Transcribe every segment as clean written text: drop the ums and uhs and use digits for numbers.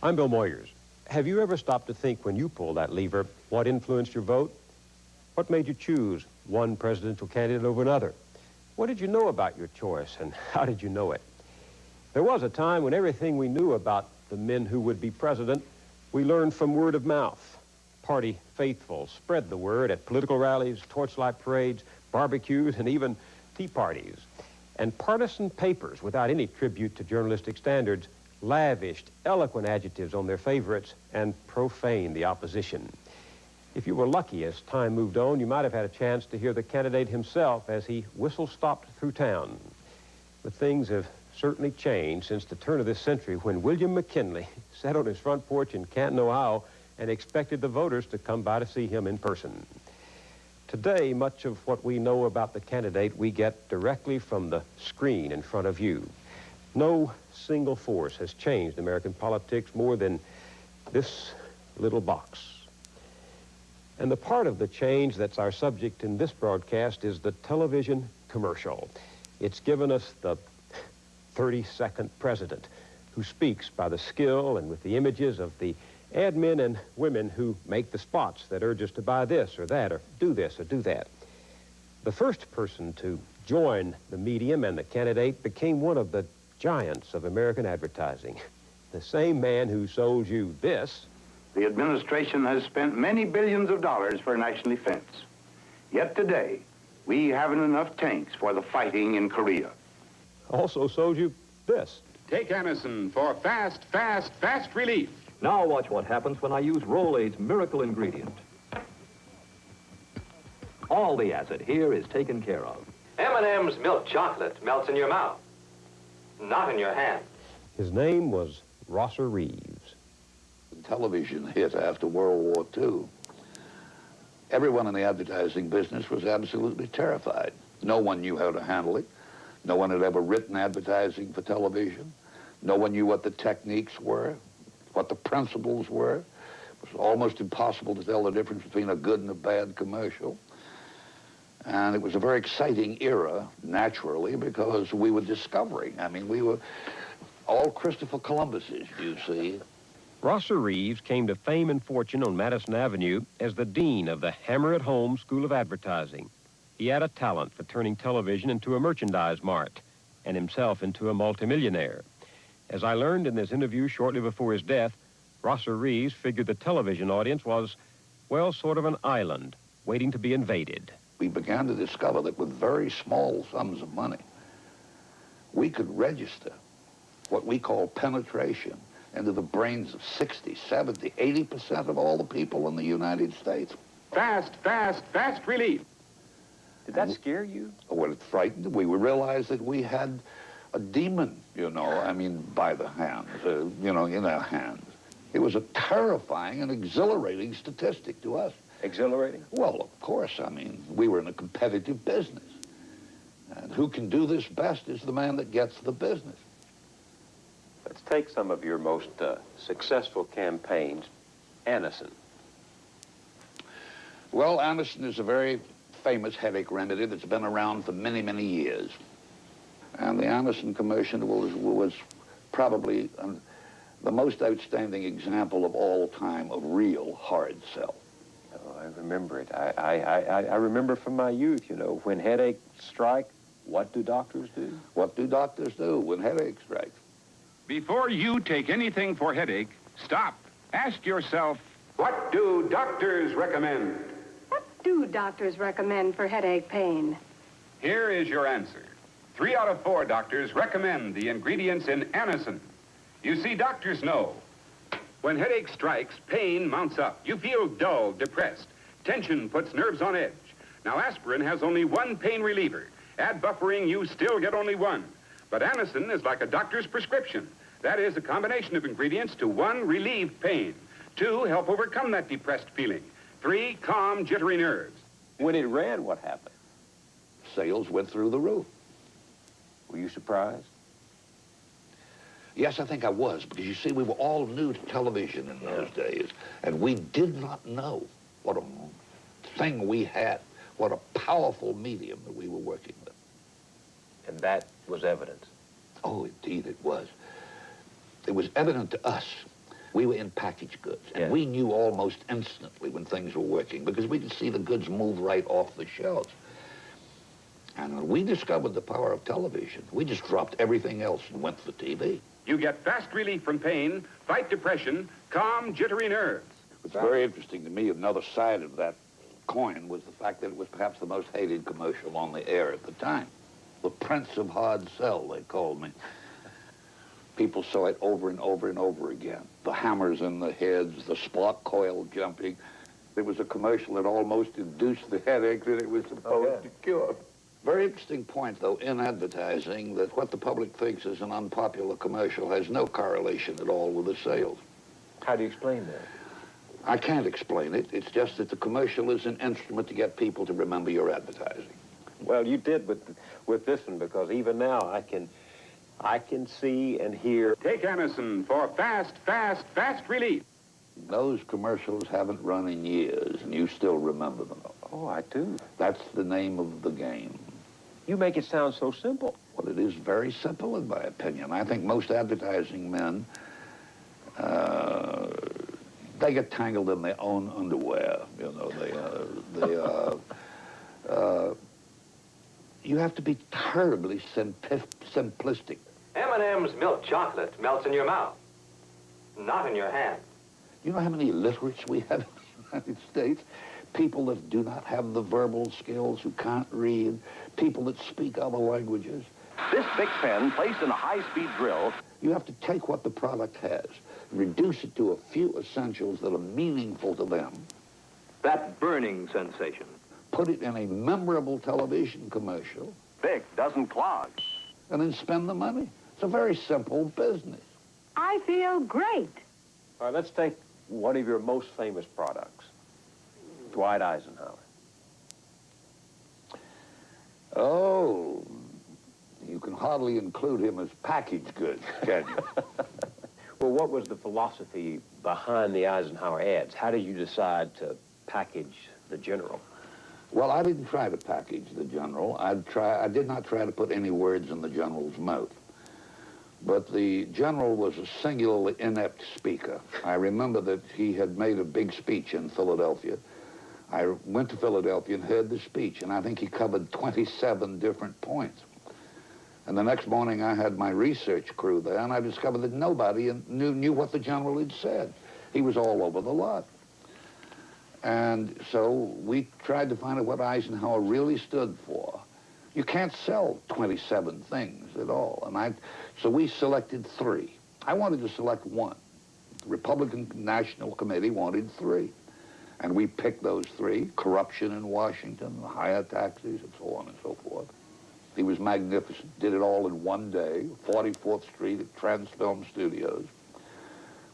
I'm Bill Moyers. Have you ever stopped to think when you pulled that lever, what influenced your vote? What made you choose one presidential candidate over another? What did you know about your choice, and how did you know it? There was a time when everything we knew about the men who would be president, we learned from word of mouth. Party faithful spread the word at political rallies, torchlight parades, barbecues, and even tea parties. And partisan papers, without any tribute to journalistic standards, lavished eloquent adjectives on their favorites and profaned the opposition. If you were lucky as time moved on, you might have had a chance to hear the candidate himself as he whistle-stopped through town. But things have certainly changed since the turn of this century when William McKinley sat on his front porch in Canton, Ohio, and expected the voters to come by to see him in person. Today, much of what we know about the candidate we get directly from the screen in front of you. No single force has changed American politics more than this little box. And the part of the change that's our subject in this broadcast is the television commercial. It's given us the 30-second president who speaks by the skill and with the images of the ad men and women who make the spots that urge us to buy this or that or do this or do that. The first person to join the medium and the candidate became one of the giants of American advertising. The same man who sold you this. The administration has spent many billions of dollars for national defense. Yet today, we haven't enough tanks for the fighting in Korea. Also sold you this. Take Anacin for fast, fast, fast relief. Now watch what happens when I use Rolade's miracle ingredient. All the acid here is taken care of. M&M's milk chocolate melts in your mouth, not in your hand. His name was Rosser Reeves. The television hit after World War II. Everyone in the advertising business was absolutely terrified. No one knew how to handle it. No one had ever written advertising for television. No one knew what the techniques were, what the principles were. It was almost impossible to tell the difference between a good and a bad commercial. And it was a very exciting era, naturally, because we were discovering. I mean, we were all Christopher Columbuses, you see. Rosser Reeves came to fame and fortune on Madison Avenue as the dean of the Hammer at Home School of Advertising. He had a talent for turning television into a merchandise mart and himself into a multimillionaire. As I learned in this interview shortly before his death, Rosser Reeves figured the television audience was, well, sort of an island waiting to be invaded. We began to discover that with very small sums of money, we could register what we call penetration into the brains of 60, 70, 80% of all the people in the United States. Fast, fast, fast relief. Did that scare you? Well, it frightened. We realized that we had a demon, you know, I mean, by the hands, you know, in our hands. It was a terrifying and exhilarating statistic to us. Exhilarating? Well, of course. I mean, we were in a competitive business. And who can do this best is the man that gets the business. Let's take some of your most successful campaigns. Anacin. Well, Anacin is a very famous headache remedy that's been around for many, many years. And the Anacin commercial was probably the most outstanding example of all time of real hard sell. Oh, I remember it. I remember from my youth, you know, when headaches strike, what do doctors do? What do doctors do when headache strikes? Before you take anything for headache, stop. Ask yourself, what do doctors recommend? What do doctors recommend for headache pain? Here is your answer. 3 out of 4 doctors recommend the ingredients in Anacin. You see, doctors know when headache strikes, pain mounts up. You feel dull, depressed. Tension puts nerves on edge. Now, aspirin has only one pain reliever. Add buffering, you still get only one. But Anacin is like a doctor's prescription. That is a combination of ingredients to 1, relieve pain. 2, help overcome that depressed feeling. 3, calm jittery nerves. When it ran, what happened? Sales went through the roof. Were you surprised? Yes, I think I was, because you see, we were all new to television in those days, and we did not know what a thing we had, what a powerful medium that we were working with. And that was evidence. Oh, indeed it was. It was evident to us We were in packaged goods, and we knew almost instantly when things were working because we could see the goods move right off the shelves. And when we discovered the power of television, we just dropped everything else and went for TV. You get fast relief from pain, fight depression, calm jittery nerves. What's very interesting to me, another side of that coin, was the fact that it was perhaps the most hated commercial on the air at the time. The Prince of Hard Sell, they called me. People saw it over and over and over again. The hammers in the heads, the spark coil jumping. There was a commercial that almost induced the headache that it was supposed to cure. Very interesting point, though, in advertising, that what the public thinks is an unpopular commercial has no correlation at all with the sales. How do you explain that? I can't explain it. It's just that the commercial is an instrument to get people to remember your advertising. Well, you did with this one, because even now I can see and hear. Take Anacin for fast, fast, fast relief. Those commercials haven't run in years, and you still remember them. Oh, I do. That's the name of the game. You make it sound so simple. Well, it is very simple, in my opinion. I think most advertising men, they get tangled in their own underwear. You know, you have to be terribly simplistic. M&M's milk chocolate melts in your mouth, not in your hand. You know how many illiterates we have in the United States? People that do not have the verbal skills, who can't read, people that speak other languages. This big pen, placed in a high-speed drill. You have to take what the product has, reduce it to a few essentials that are meaningful to them. That burning sensation. Put it in a memorable television commercial. Bic doesn't clog. And then spend the money. It's a very simple business. I feel great. All right, let's take one of your most famous products, Dwight Eisenhower. Oh, you can hardly include him as packaged goods, can you? Well, what was the philosophy behind the Eisenhower ads? How did you decide to package the general? Well, I didn't try to package the general. I did not try to put any words in the general's mouth. But the general was a singularly inept speaker. I remember that he had made a big speech in Philadelphia. I went to Philadelphia and heard the speech, and I think he covered 27 different points. And the next morning, I had my research crew there, and I discovered that nobody knew what the general had said. He was all over the lot. And so we tried to find out what Eisenhower really stood for. You can't sell 27 things at all. And so we selected 3. I wanted to select 1. The Republican National Committee wanted 3. And we picked those 3: corruption in Washington, higher taxes, and so on and so forth. He was magnificent, did it all in one day, 44th Street at Transfilm Studios.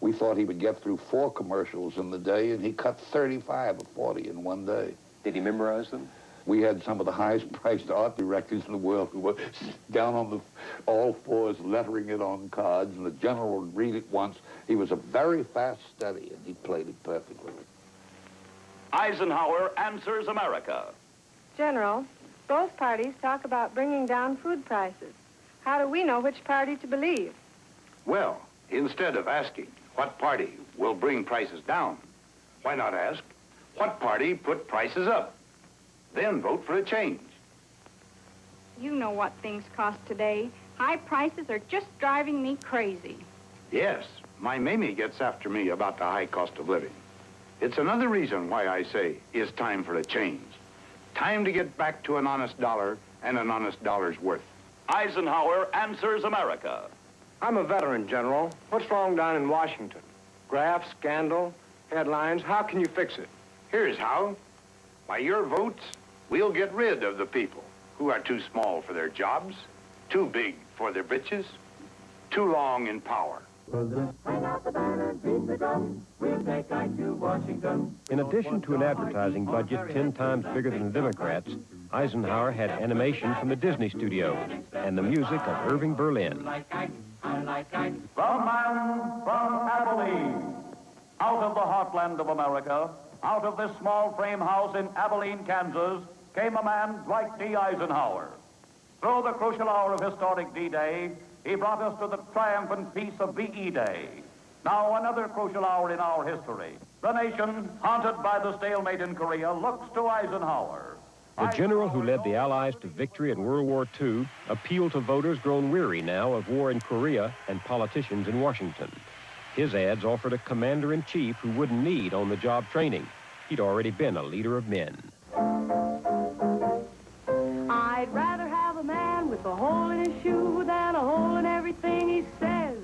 We thought he would get through 4 commercials in the day, and he cut 35 or 40 in one day. Did he memorize them? We had some of the highest priced art directors in the world who were down on all fours lettering it on cards, and the general would read it once. He was a very fast study, and he played it perfectly. Eisenhower answers America. General, both parties talk about bringing down food prices. How do we know which party to believe? Well, instead of asking what party will bring prices down, why not ask what party put prices up? Then vote for a change. You know what things cost today. High prices are just driving me crazy. Yes, my Mamie gets after me about the high cost of living. It's another reason why I say it's time for a change. Time to get back to an honest dollar and an honest dollar's worth. Eisenhower answers America. I'm a veteran, General. What's wrong down in Washington? Graft, scandal, headlines. How can you fix it? Here's how. By your votes, we'll get rid of the people who are too small for their jobs, too big for their britches, too long in power. In addition to an advertising budget 10 times bigger than the Democrats, Eisenhower had animation from the Disney studios and the music of Irving Berlin. The man from Abilene, out of the heartland of America, out of this small frame house in Abilene, Kansas, came a man, Dwight D. Eisenhower. Through the crucial hour of historic D-Day, he brought us to the triumphant peace of VE Day. Now, another crucial hour in our history. The nation, haunted by the stalemate in Korea, looks to Eisenhower. The general who led the Allies to victory in World War II appealed to voters grown weary now of war in Korea and politicians in Washington. His ads offered a commander-in-chief who wouldn't need on-the-job training. He'd already been a leader of men. I'd rather have a man with a hole in his shoe than a hole in everything he says.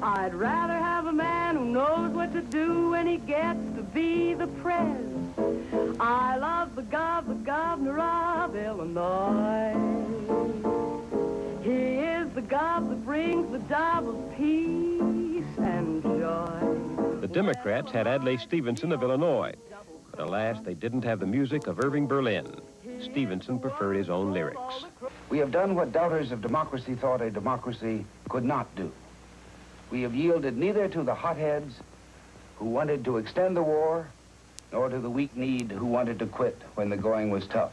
I'd rather have a man who knows what to do when he gets to be the prez. I love the governor of Illinois. He is the gov that brings the job of peace and joy. The Democrats had Adlai Stevenson of Illinois, but alas, they didn't have the music of Irving Berlin. Stevenson preferred his own lyrics. We have done what doubters of democracy thought a democracy could not do. We have yielded neither to the hotheads who wanted to extend the war, nor to the weak-kneed who wanted to quit when the going was tough.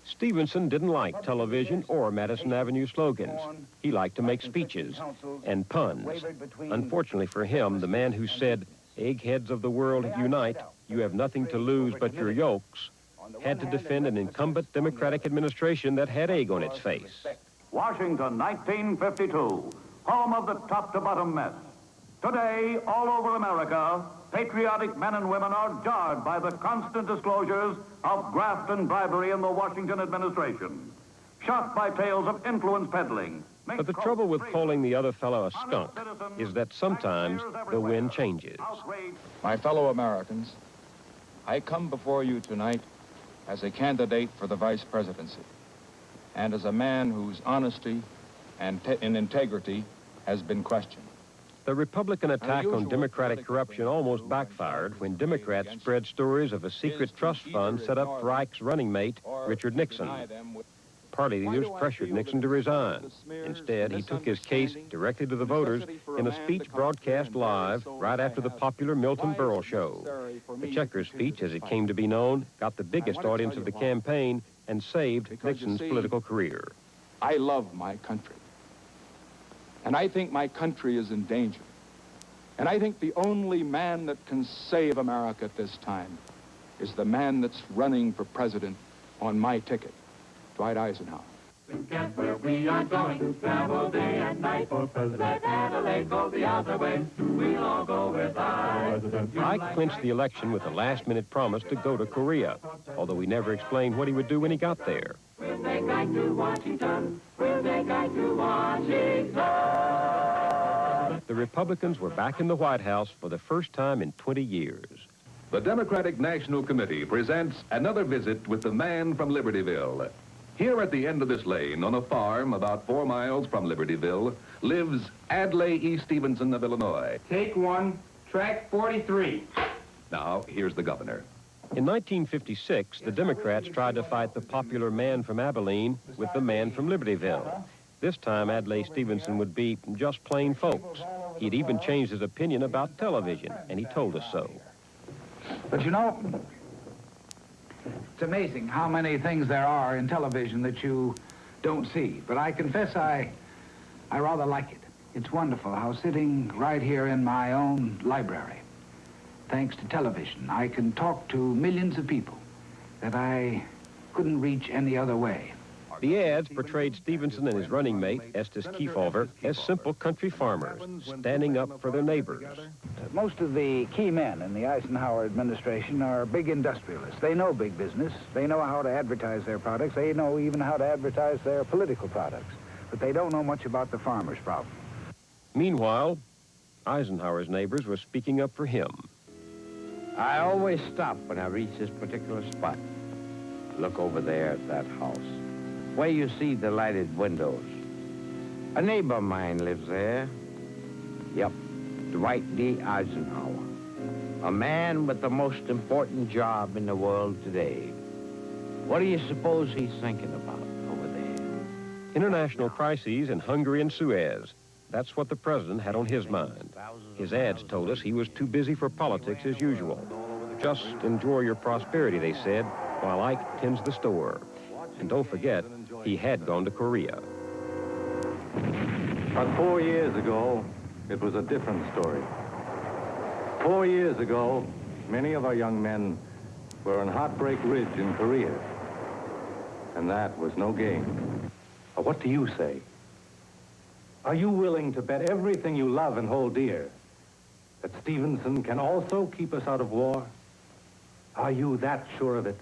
Stevenson didn't like television or Madison Avenue slogans. He liked to make speeches and puns. Unfortunately for him, the man who said, "Eggheads of the world, unite, you have nothing to lose but your yolks," had to defend an incumbent Democratic administration that had egg on its face. Washington, 1952, home of the top-to-bottom mess. Today, all over America, patriotic men and women are jarred by the constant disclosures of graft and bribery in the Washington administration. Shocked by tales of influence peddling. But the trouble with calling the other fellow a skunk is that sometimes the wind changes. My fellow Americans, I come before you tonight as a candidate for the vice presidency and as a man whose honesty and integrity has been questioned. The Republican attack on Democratic corruption almost backfired when Democrats spread stories of a secret trust fund set up for Ike's running mate, Richard Nixon. Party leaders pressured Nixon to resign. Instead, he took his case directly to the voters in a speech broadcast live right after the popular Milton Berle show. The Checkers speech, as it came to be known, got the biggest audience of the campaign and saved Nixon's political career. I love my country. And I think my country is in danger. And I think the only man that can save America at this time is the man that's running for president on my ticket, Dwight Eisenhower. Guess where we are going, travel day and night for President. Adelaide, go the other way, we'll all go with Ike clinched the election with a last-minute promise to go to Korea, although he never explained what he would do when he got there. We'll take Ike to Washington, we'll take Ike to Washington. The Republicans were back in the White House for the first time in 20 years. The Democratic National Committee presents another visit with the man from Libertyville. Here at the end of this lane, on a farm about 4 miles from Libertyville, lives Adlai E. Stevenson of Illinois. Take one, track 43. Now, here's the governor. In 1956, the Democrats tried to fight the popular man from Abilene with the man from Libertyville. This time, Adlai Stevenson would be just plain folks. He'd even changed his opinion about television, and he told us so. But you know, it's amazing how many things there are in television that you don't see. But I confess I rather like it. It's wonderful how sitting right here in my own library, thanks to television, I can talk to millions of people that I couldn't reach any other way. The ads portrayed Stevenson and his running mate, Estes Kefauver, as simple country farmers, standing up for their neighbors. Most of the key men in the Eisenhower administration are big industrialists. They know big business. They know how to advertise their products. They know even how to advertise their political products. But they don't know much about the farmer's problem. Meanwhile, Eisenhower's neighbors were speaking up for him. I always stop when I reach this particular spot. Look over there at that house, where you see the lighted windows. A neighbor of mine lives there. Yep, Dwight D. Eisenhower. A man with the most important job in the world today. What do you suppose he's thinking about over there? International crises in Hungary and Suez. That's what the president had on his mind. His ads told us he was too busy for politics as usual. Just enjoy your prosperity, they said, while Ike tends the store. And don't forget, he had gone to Korea. About 4 years ago, it was a different story. 4 years ago, many of our young men were on Heartbreak Ridge in Korea. And that was no game. What do you say? Are you willing to bet everything you love and hold dear that Stevenson can also keep us out of war? Are you that sure of it?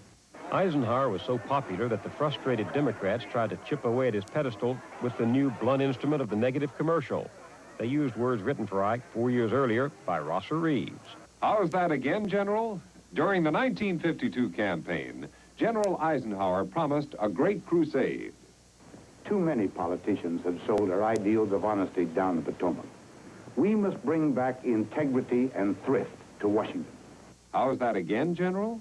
Eisenhower was so popular that the frustrated Democrats tried to chip away at his pedestal with the new blunt instrument of the negative commercial. They used words written for Ike 4 years earlier by Rosser Reeves. How's that again, General? During the 1952 campaign, General Eisenhower promised a great crusade. Too many politicians have sold our ideals of honesty down the Potomac. We must bring back integrity and thrift to Washington. How's that again, General?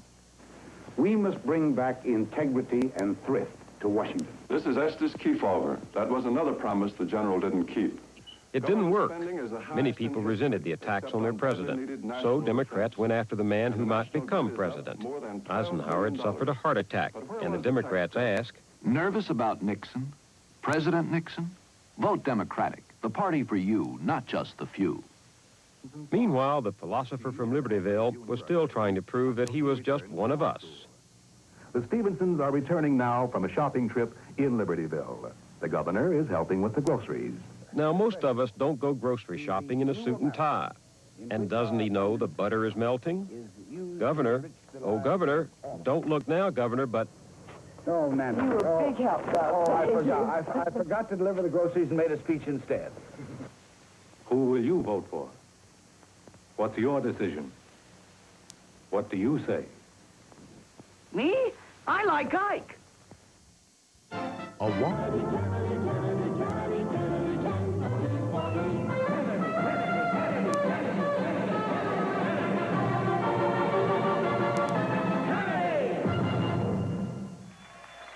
We must bring back integrity and thrift to Washington. This is Estes Kefauver. That was another promise the general didn't keep. It didn't work. Many people resented the attacks on their president. So Democrats went after the man who might become president. Eisenhower had suffered a heart attack, and the Democrats asked, "Nervous about Nixon? President Nixon? Vote Democratic. The party for you, not just the few." Meanwhile, the philosopher from Libertyville was still trying to prove that he was just one of us. The Stevensons are returning now from a shopping trip in Libertyville. The governor is helping with the groceries. Now, most of us don't go grocery shopping in a suit and tie. And doesn't he know the butter is melting? Governor, oh, Governor, don't look now, Governor, but... Oh, man. You were a big help, Doc. Oh, I forgot. I forgot to deliver the groceries and made a speech instead. Who will you vote for? What's your decision? What do you say? Me? I like Ike. A what?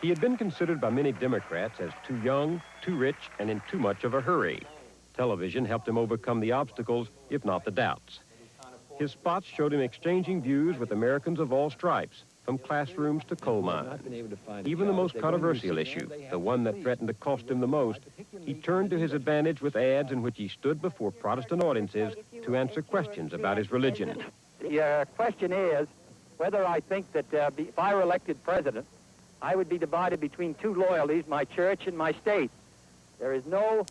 He had been considered by many Democrats as too young, too rich, and in too much of a hurry. Television helped him overcome the obstacles, if not the doubts. His spots showed him exchanging views with Americans of all stripes, from classrooms to coal mines. Even the most controversial issue, the one that threatened to cost him the most, he turned to his advantage with ads in which he stood before Protestant audiences to answer questions about his religion. The question is whether I think that if I were elected president, I would be divided between two loyalties, my church and my state. There is no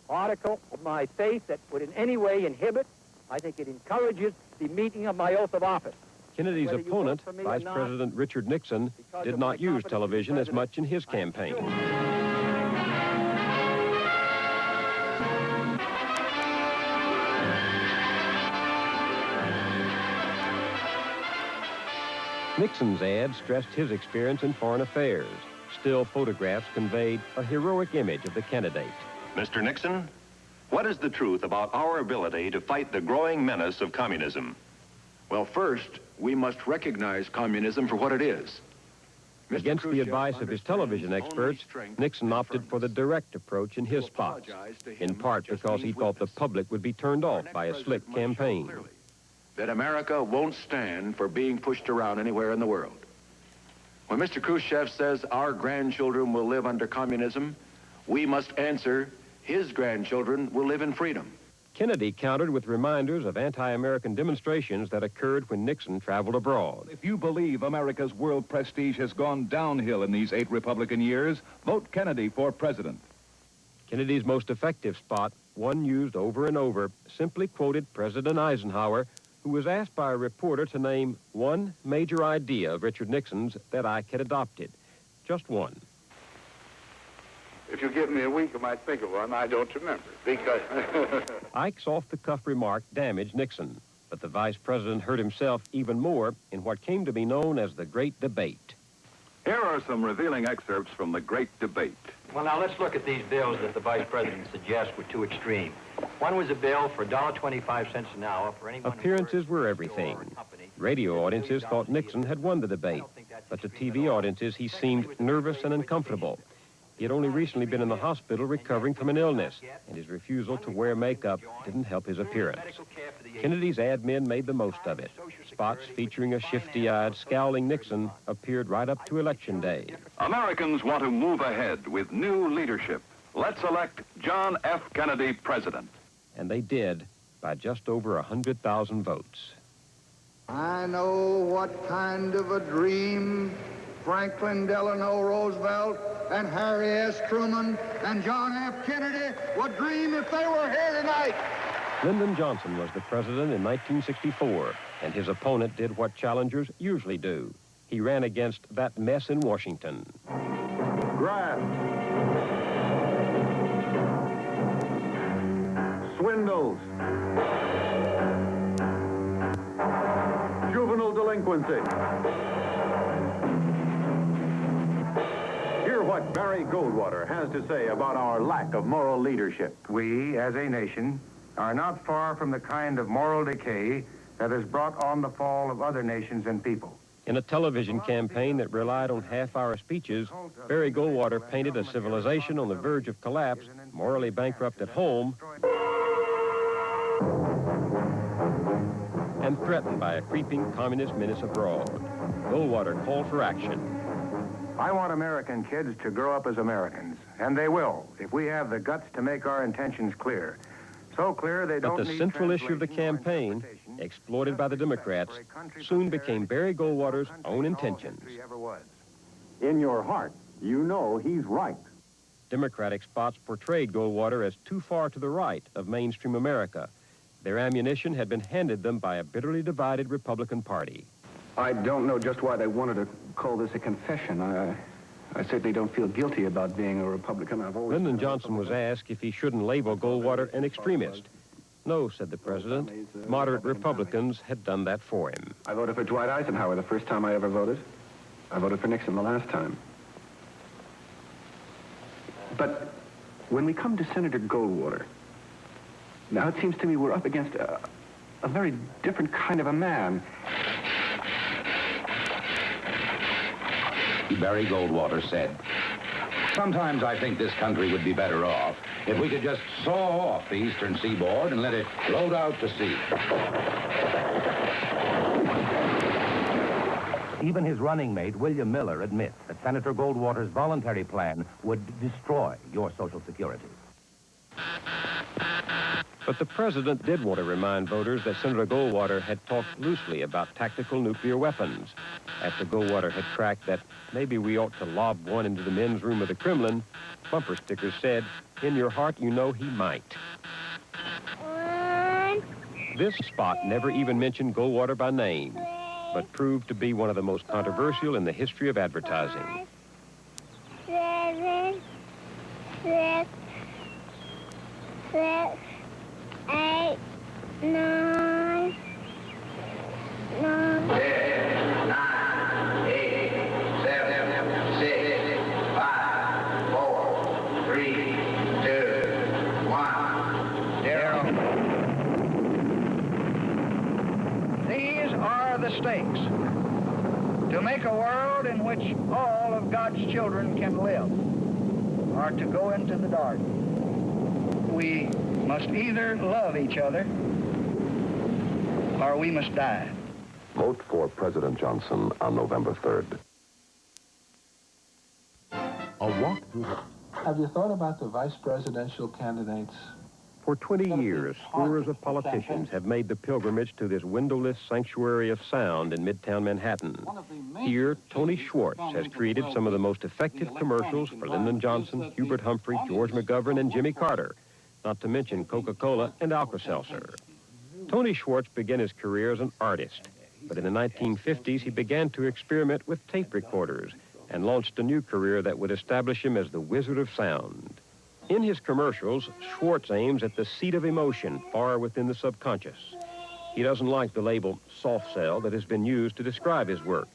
article of my faith that would in any way inhibit. I think it encourages the meeting of my oath of office. Kennedy's opponent, Vice President Richard Nixon, did not use television as much in his campaign. Nixon's ad stressed his experience in foreign affairs. Still photographs conveyed a heroic image of the candidate. Mr. Nixon, what is the truth about our ability to fight the growing menace of communism? Well, first, we must recognize communism for what it is. Against the advice of his television experts, Nixon opted for the direct approach in his spots, in part because he thought the public would be turned off by a slick campaign. That America won't stand for being pushed around anywhere in the world. When Mr. Khrushchev says our grandchildren will live under communism, we must answer his grandchildren will live in freedom. Kennedy countered with reminders of anti-American demonstrations that occurred when Nixon traveled abroad. If you believe America's world prestige has gone downhill in these 8 Republican years, vote Kennedy for president. Kennedy's most effective spot, one used over and over, simply quoted President Eisenhower, who was asked by a reporter to name one major idea of Richard Nixon's that Ike had adopted. Just one. If you give me a week, I might think of one. I don't remember, because... Ike's off-the-cuff remark damaged Nixon, but the vice president hurt himself even more in what came to be known as the Great Debate. Here are some revealing excerpts from the Great Debate. Well, now, let's look at these bills that the vice president suggests were too extreme. One was a bill for $1.25 an hour for anyone... Appearances were everything. Radio audiences thought Nixon had won the debate, but to TV audiences, he seemed nervous and uncomfortable. He had only recently been in the hospital recovering from an illness, and his refusal to wear makeup didn't help his appearance. Kennedy's ad men made the most of it. Spots featuring a shifty-eyed, scowling Nixon appeared right up to Election Day. Americans want to move ahead with new leadership. Let's elect John F. Kennedy president. And they did, by just over 100,000 votes. I know what kind of a dream Franklin Delano Roosevelt and Harry S. Truman and John F. Kennedy would dream if they were here tonight. Lyndon Johnson was the president in 1964, and his opponent did what challengers usually do. He ran against that mess in Washington. Graft. Swindles. Juvenile delinquency. Hear what Barry Goldwater has to say about our lack of moral leadership. We, as a nation, are not far from the kind of moral decay that has brought on the fall of other nations and people. In a television campaign that relied on half-hour speeches, Barry Goldwater painted a civilization on the verge of collapse, morally bankrupt at home, and threatened by a creeping communist menace abroad. Goldwater called for action. I want American kids to grow up as Americans, and they will, if we have the guts to make our intentions clear. So clear they don't need. But the central issue of the campaign, exploited by the Democrats, soon became Barry Goldwater's own intentions. In your heart, you know he's right. Democratic spots portrayed Goldwater as too far to the right of mainstream America. Their ammunition had been handed them by a bitterly divided Republican Party. I don't know just why they wanted to call this a confession. I certainly don't feel guilty about being a Republican. I've always... Lyndon Johnson was asked if he shouldn't label Goldwater an extremist. No, said the president. Moderate Republicans had done that for him. I voted for Dwight Eisenhower the first time I ever voted. I voted for Nixon the last time. But when we come to Senator Goldwater, now it seems to me we're up against a very different kind of a man. Barry Goldwater said, "Sometimes I think this country would be better off if we could just saw off the eastern seaboard and let it float out to sea." Even his running mate, William Miller, admits that Senator Goldwater's voluntary plan would destroy your Social Security. But the president did want to remind voters that Senator Goldwater had talked loosely about tactical nuclear weapons. After Goldwater had cracked that maybe we ought to lob one into the men's room of the Kremlin, bumper stickers said, "In your heart, you know he might." This spot never even mentioned Goldwater by name, but proved to be one of the most controversial in the history of advertising. 7, 6, 6, 8, 9, 9. 10, 9, 8, 7, 6, 5, 4, 3, 2, 1, 0. These are the stakes to make a world in which all of God's children can live, or to go into the dark. We must either love each other or we must die. Vote for President Johnson on November 3rd. A walk through. Have you thought about the vice presidential candidates? For 20 years, scores of politicians have made the pilgrimage to this windowless sanctuary of sound in Midtown Manhattan. Here, Tony Schwartz has created some of the most effective commercials for Lyndon Johnson, Hubert Humphrey, George McGovern, and Jimmy Carter, not to mention Coca-Cola and Alka-Seltzer. Tony Schwartz began his career as an artist, but in the 1950s he began to experiment with tape recorders and launched a new career that would establish him as the Wizard of Sound. In his commercials, Schwartz aims at the seat of emotion far within the subconscious. He doesn't like the label soft sell that has been used to describe his work.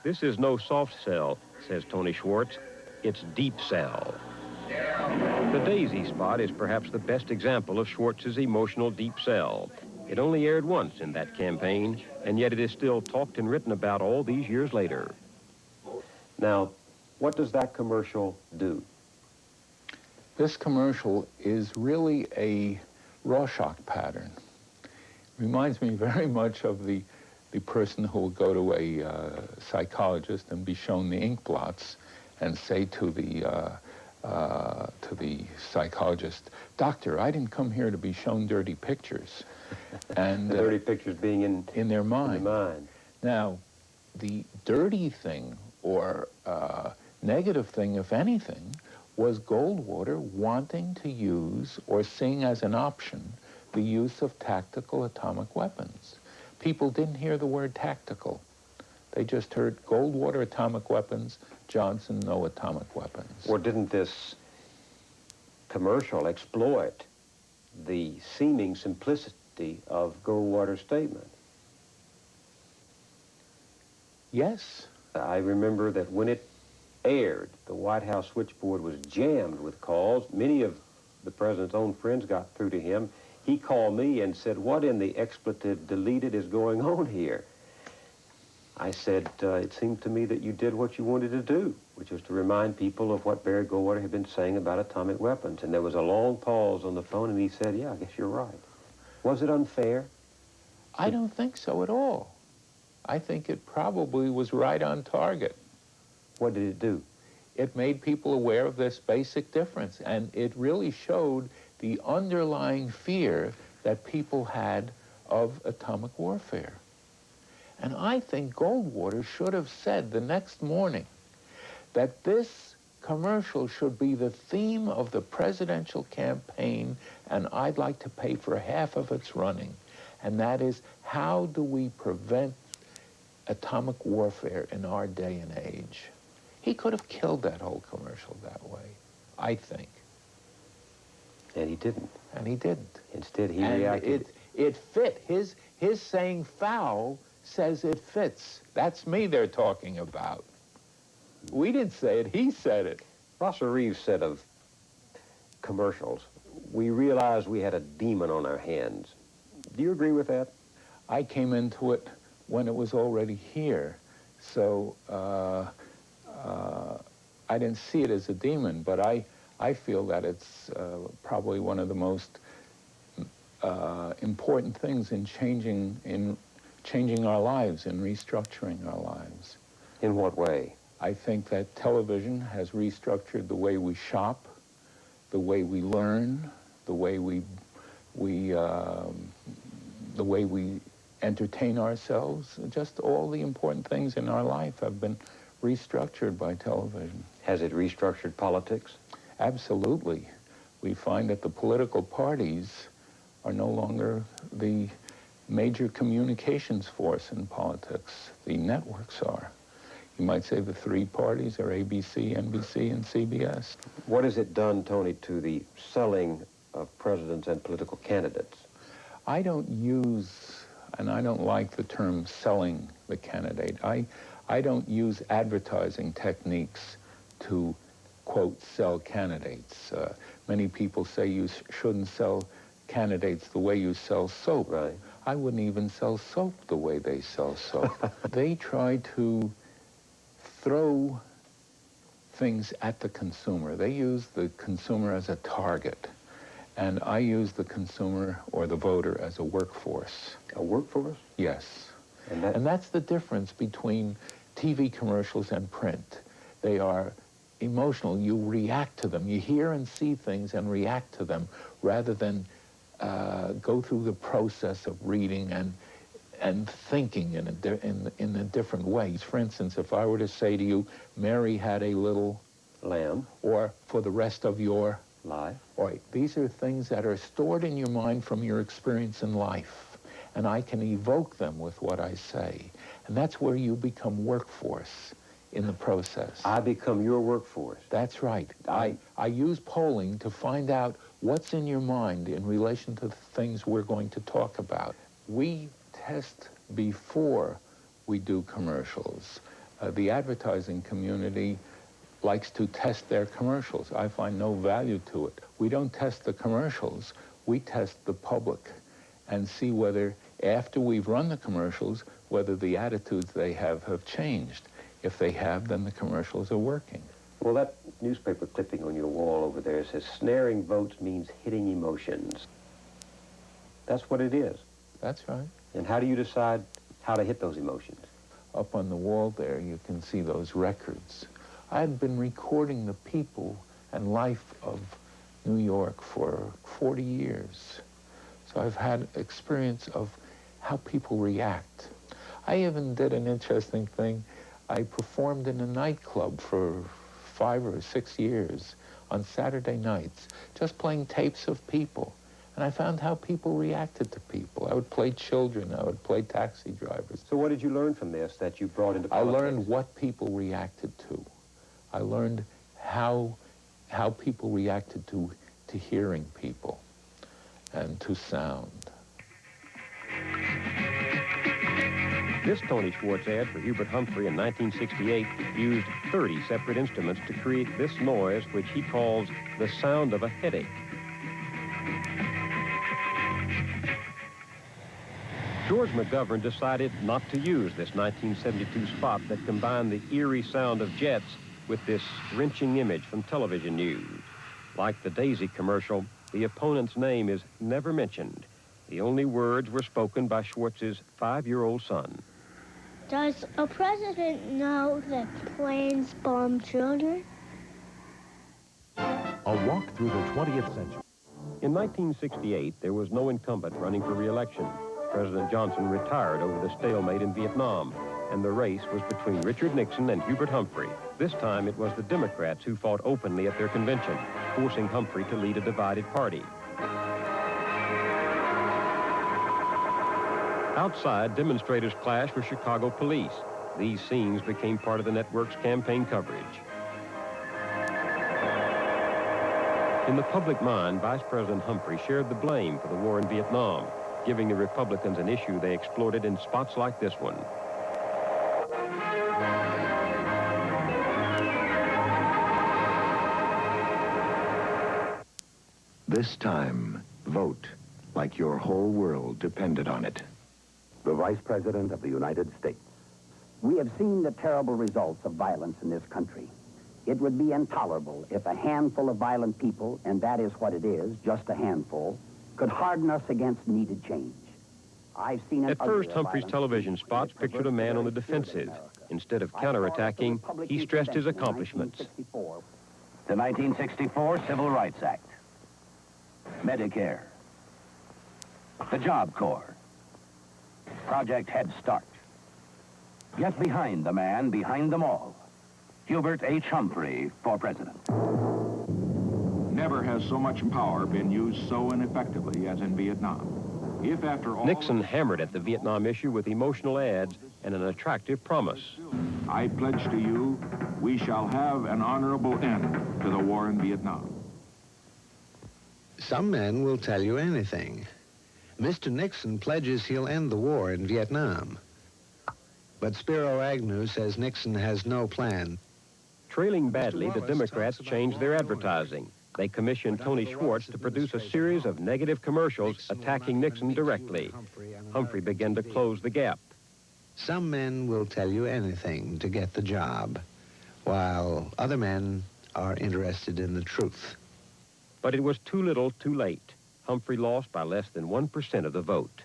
This is no soft sell, says Tony Schwartz. It's deep sell. The Daisy spot is perhaps the best example of Schwartz's emotional deep sell. It only aired once in that campaign, and yet it is still talked and written about all these years later. Now, what does that commercial do? This commercial is really a Rorschach pattern. Reminds me very much of the person who will go to a psychologist and be shown the ink blots and say to the the psychologist, "Doctor, I didn't come here to be shown dirty pictures." And the dirty pictures being in their mind. In their mind. Now, the dirty thing, or negative thing, if anything, was Goldwater wanting to use or seeing as an option the use of tactical atomic weapons. People didn't hear the word tactical. They just heard Goldwater atomic weapons, Johnson no atomic weapons. Or didn't this commercial exploit the seeming simplicity of Goldwater's statement? Yes. I remember that when it aired, the White House switchboard was jammed with calls. Many of the president's own friends got through to him. He called me and said, "What in the expletive deleted is going on here?" I said, "It seemed to me that you did what you wanted to do, which was to remind people of what Barry Goldwater had been saying about atomic weapons." And there was a long pause on the phone, and he said, "Yeah, I guess you're right." Was it unfair? I don't think so at all. I think it probably was right on target. What did it do? It made people aware of this basic difference, and it really showed the underlying fear that people had of atomic warfare. And I think Goldwater should have said the next morning that this commercial should be the theme of the presidential campaign, and I'd like to pay for half of its running. And that is, how do we prevent atomic warfare in our day and age? He could have killed that whole commercial that way, I think. And he didn't. And he didn't. Instead, he reacted. It fit. His saying foul says it fits. That's me they're talking about. We didn't say it, he said it. Rosser Reeves said of commercials, "We realized we had a demon on our hands." Do you agree with that? I came into it when it was already here, so I didn't see it as a demon, but I feel that it's probably one of the most important things in changing our lives, in restructuring our lives. In what way? I think that television has restructured the way we shop, the way we learn, the way we entertain ourselves. Just all the important things in our life have been restructured by television. Has it restructured politics? Absolutely. We find that the political parties are no longer the major communications force in politics. The networks are. You might say the three parties are ABC, NBC, and CBS. What has it done, Tony, to the selling of presidents and political candidates? I don't use, and I don't like the term selling the candidate. I don't use advertising techniques to, quote, sell candidates. Many people say you shouldn't sell candidates the way you sell soap. Right. I wouldn't even sell soap the way they sell soap. They try to throw things at the consumer. They use the consumer as a target. And I use the consumer or the voter as a workforce. A workforce? Yes. And that's the difference between TV commercials and print. They are emotional. You react to them. You hear and see things and react to them rather than go through the process of reading and thinking in a different ways. For instance, if I were to say to you, Mary had a little lamb, or for the rest of your life. Right. These are things that are stored in your mind from your experience in life, and I can evoke them with what I say. And that's where you become workforce in the process. I become your workforce. That's right. I use polling to find out what's in your mind in relation to the things we're going to talk about. We test before we do commercials. The advertising community likes to test their commercials. I find no value to it. We don't test the commercials, we test the public and see whether, after we've run the commercials, whether the attitudes they have changed. If they have, then the commercials are working. Well, that newspaper clipping on your wall over there says, "Snaring votes means hitting emotions." That's what it is. That's right. And how do you decide how to hit those emotions? Up on the wall there, you can see those records. I had been recording the people and life of New York for 40 years. So I've had experience of how people react. I even did an interesting thing. I performed in a nightclub for 5 or 6 years on Saturday nights, just playing tapes of people. And I found how people reacted to people. I would play children, I would play taxi drivers. So what did you learn from this that you brought into politics? I learned what people reacted to. I learned how people reacted to hearing people and to sound. This Tony Schwartz ad for Hubert Humphrey in 1968 used 30 separate instruments to create this noise, which he calls the sound of a headache. George McGovern decided not to use this 1972 spot that combined the eerie sound of jets with this wrenching image from television news. Like the Daisy commercial, the opponent's name is never mentioned. The only words were spoken by Schwartz's 5-year-old son. Does a president know that planes bomb children? A walk through the 20th century. In 1968, there was no incumbent running for re-election. President Johnson retired over the stalemate in Vietnam, and the race was between Richard Nixon and Hubert Humphrey. This time, it was the Democrats who fought openly at their convention, forcing Humphrey to lead a divided party. Outside, demonstrators clashed with Chicago police. These scenes became part of the network's campaign coverage. In the public mind, Vice President Humphrey shared the blame for the war in Vietnam, giving the Republicans an issue they exploited in spots like this one. This time, vote like your whole world depended on it. The Vice President of the United States. We have seen the terrible results of violence in this country. It would be intolerable if a handful of violent people, and that is what it is, just a handful, could harden us against needed change. I've seen At first, Humphrey's television spots pictured a man on the defensive. Instead of counterattacking, he stressed his accomplishments. The 1964 Civil Rights Act, Medicare, the Job Corps, Project Head Start. Get behind the man behind them all. Hubert H. Humphrey for president. Never has so much power been used so ineffectively as in Vietnam. If after all... Nixon hammered at the Vietnam issue with emotional ads and an attractive promise. I pledge to you, we shall have an honorable end to the war in Vietnam. Some men will tell you anything. Mr. Nixon pledges he'll end the war in Vietnam. But Spiro Agnew says Nixon has no plan. Trailing badly, the Democrats changed their advertising. They commissioned Tony Schwartz to produce a series of negative commercials attacking Nixon directly. Humphrey began to close the gap. Some men will tell you anything to get the job, while other men are interested in the truth. But it was too little, too late. Humphrey lost by less than 1% of the vote.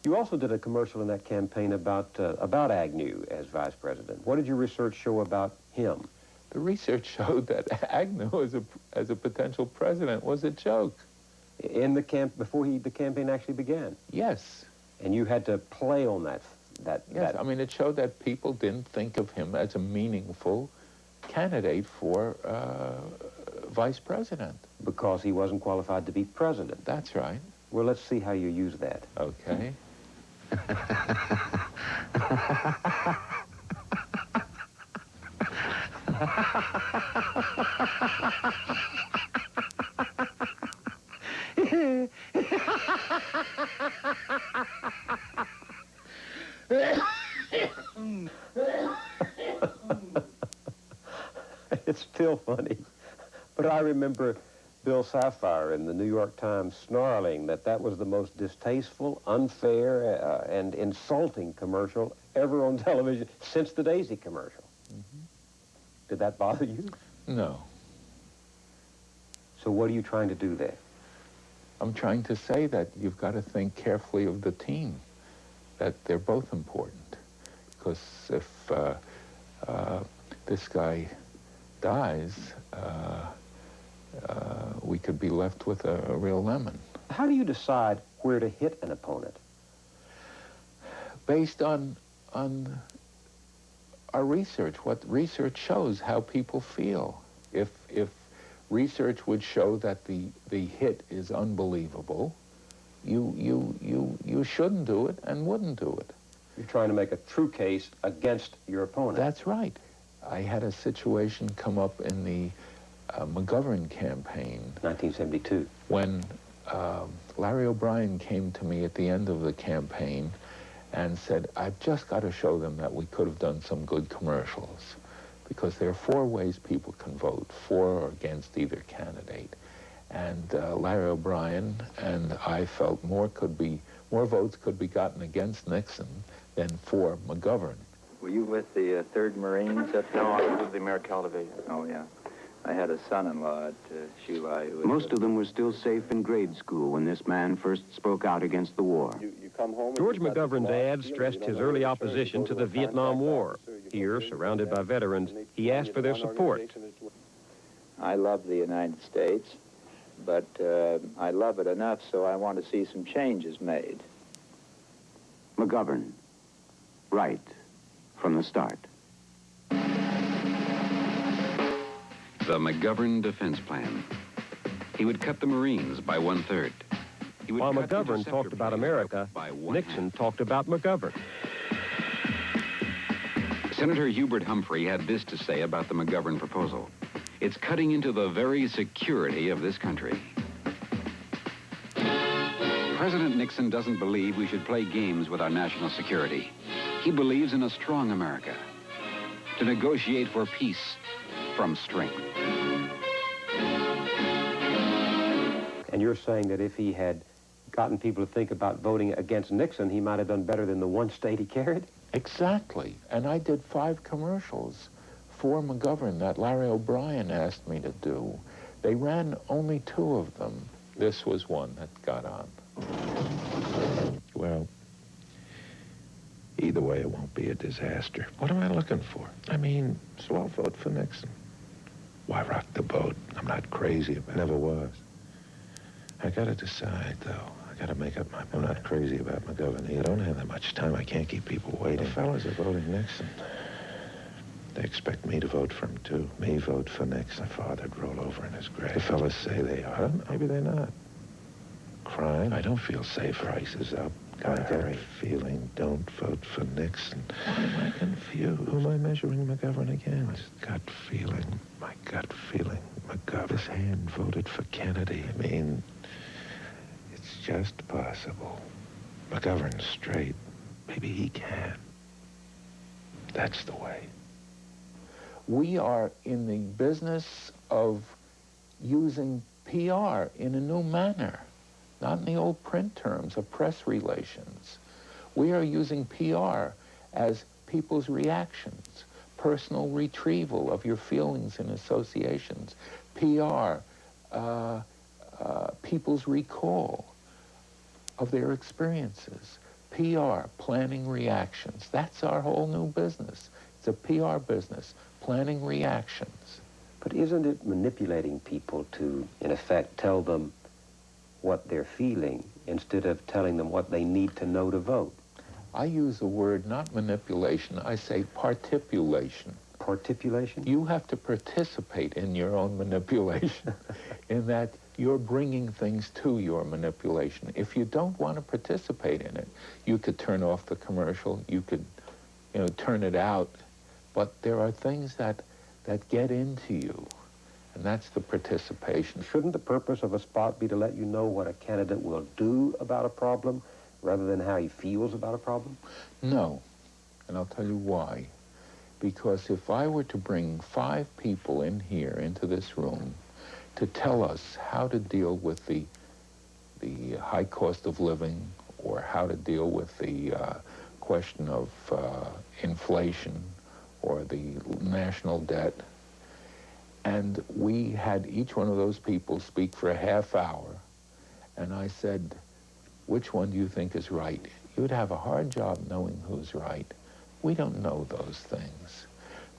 You also did a commercial in that campaign about Agnew as vice president. What did your research show about him? The research showed that Agnew as a potential president was a joke. In the before the campaign actually began? Yes. And you had to play on that. Yes, I mean, it showed that people didn't think of him as a meaningful candidate for vice president. Because he wasn't qualified to be president. That's right. Well, let's see how you use that. Okay. It's still funny, but I remember Bill Sapphire in the New York Times snarling that was the most distasteful, unfair, and insulting commercial ever on television since the Daisy commercial. Mm-hmm. Did that bother you? No. So what are you trying to do there? I'm trying to say that you've got to think carefully of the team, that they're both important. Because if this guy dies, could be left with a real lemon. How do you decide where to hit an opponent? Based on our research, what research shows how people feel. If research would show that the hit is unbelievable, you shouldn't do it and wouldn't do it. You're trying to make a true case against your opponent. That's right. I had a situation come up in the McGovern campaign. 1972. When Larry O'Brien came to me at the end of the campaign and said, I've just got to show them that we could have done some good commercials, because there are 4 ways people can vote, for or against either candidate. And Larry O'Brien and I felt more votes could be gotten against Nixon than for McGovern. Were you with the 3rd Marines? No, I was with the American Division. Oh, yeah. I had a son-in-law at Shulai who was... Most of them were still safe in grade school when this man first spoke out against the war. George McGovern's ad stressed his early opposition to the Vietnam War. Here, surrounded by veterans, he asked for their support. I love the United States, but I love it enough so I want to see some changes made. McGovern, right from the start. The McGovern Defense Plan. He would cut the Marines by 1/3. While McGovern talked about America, Nixon talked about McGovern. Senator Hubert Humphrey had this to say about the McGovern proposal. It's cutting into the very security of this country. President Nixon doesn't believe we should play games with our national security. He believes in a strong America, to negotiate for peace from strength. And you're saying that if he had gotten people to think about voting against Nixon, he might have done better than the one state he carried? Exactly. And I did 5 commercials for McGovern that Larry O'Brien asked me to do. They ran only 2 of them. This was one that got on. Well, either way, it won't be a disaster. What am I looking for? I mean, so I'll vote for Nixon. Why rock the boat? I'm not crazy about it. Never was. I gotta decide, though. I gotta make up my mind. I'm not crazy about McGovern. You don't have that much time. I can't keep people waiting. The fellas are voting Nixon. They expect me to vote for him, too. Me vote for Nixon. My father'd roll over in his grave. The fellas say they are. I don't know. Maybe they're not. Crime? I don't feel safe. Prices up. Got a gut feeling. Don't vote for Nixon. Why am I confused? Who am I measuring McGovern against? Gut feeling. My gut feeling. McGovern. This hand voted for Kennedy. I mean, it's just possible. McGovern's straight. Maybe he can. That's the way. We are in the business of using PR in a new manner, not in the old print terms of press relations. We are using PR as people's reactions, personal retrieval of your feelings and associations, PR, people's recall of their experiences, PR, planning reactions. That's our whole new business. It's a PR business, planning reactions. But isn't it manipulating people to, in effect, tell them what they're feeling instead of telling them what they need to know to vote? I use the word not manipulation, I say partipulation. Partipulation? You have to participate in your own manipulation in that you're bringing things to your manipulation. If you don't want to participate in it, you could turn off the commercial, you could, turn it out, but there are things that get into you, and that's the participation. Shouldn't the purpose of a spot be to let you know what a candidate will do about a problem rather than how he feels about a problem? No, and I'll tell you why. Because if I were to bring 5 people in here into this room to tell us how to deal with the high cost of living, or how to deal with the question of inflation or the national debt, and we had each one of those people speak for a half hour, and I said, which one do you think is right? You'd have a hard job knowing who's right. We don't know those things.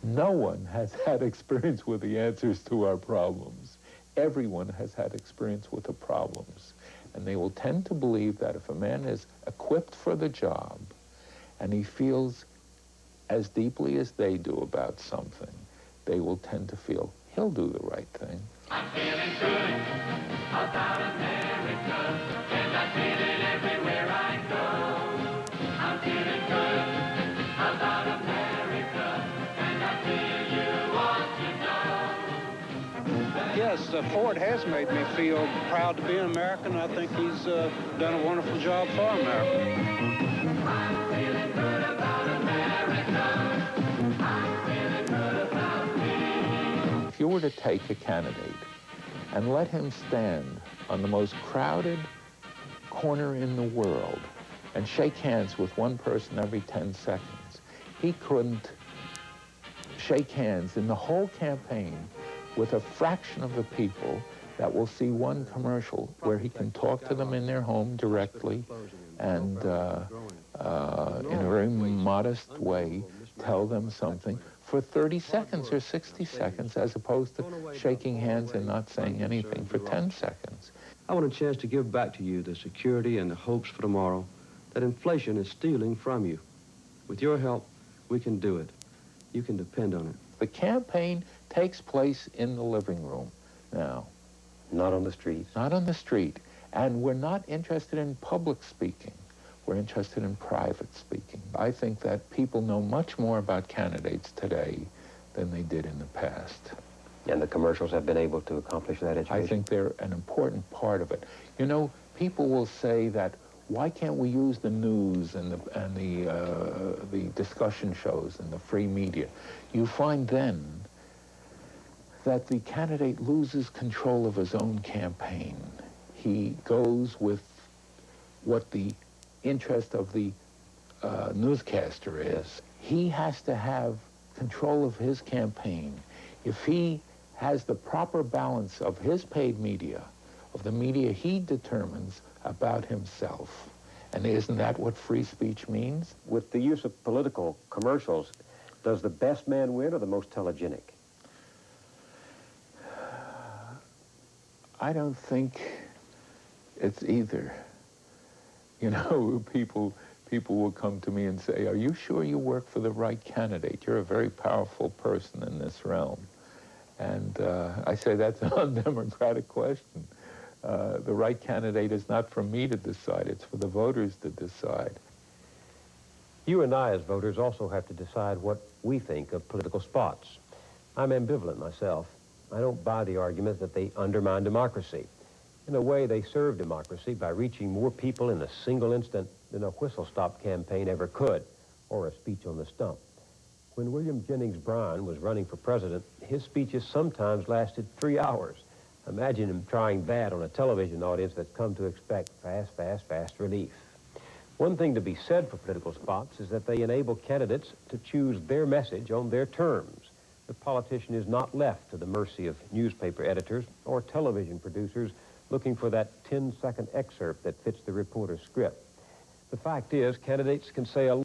No one has had experience with the answers to our problems. Everyone has had experience with the problems. And they will tend to believe that if a man is equipped for the job and he feels as deeply as they do about something, they will tend to feel he'll do the right thing. I'm feeling good about America, and I feel it everywhere I go. I'm feeling good about America, and I feel you ought to know. Yes, Ford has made me feel proud to be an American. I think he's done a wonderful job for America. I'm feeling good about America. I'm feeling good about me. If you were to take a candidate and let him stand on the most crowded corner in the world and shake hands with one person every 10 seconds, he couldn't shake hands in the whole campaign with a fraction of the people that will see one commercial where he can talk to them in their home directly and in a very modest way tell them something for 30 seconds or 60 seconds, as opposed to shaking hands and not saying anything for 10 seconds. I want a chance to give back to you the security and the hopes for tomorrow that inflation is stealing from you. With your help, we can do it. You can depend on it. The campaign takes place in the living room now. Not on the street. Not on the street. And we're not interested in public speaking. We're interested in private speaking. I think that people know much more about candidates today than they did in the past. And the commercials have been able to accomplish that education? I think they're an important part of it. You know, people will say that, why can't we use the news and the discussion shows and the free media? You find then that the candidate loses control of his own campaign. He goes with what the interest of the newscaster is. He has to have control of his campaign. If he has the proper balance of his paid media, of the media he determines about himself. And isn't that what free speech means? With the use of political commercials, does the best man win or the most telegenic? I don't think it's either. You know, people will come to me and say, are you sure you work for the right candidate? You're a very powerful person in this realm. And I say that's an undemocratic question. The right candidate is not for me to decide, it's for the voters to decide. You and I, as voters, also have to decide what we think of political spots. I'm ambivalent myself. I don't buy the argument that they undermine democracy. In a way, they serve democracy by reaching more people in a single instant than a whistle-stop campaign ever could, or a speech on the stump. When William Jennings Bryan was running for president, his speeches sometimes lasted 3 hours. Imagine him trying that on a television audience that's come to expect fast, fast, fast relief. One thing to be said for political spots is that they enable candidates to choose their message on their terms. The politician is not left to the mercy of newspaper editors or television producers looking for that 10-second excerpt that fits the reporter's script. The fact is, candidates can say a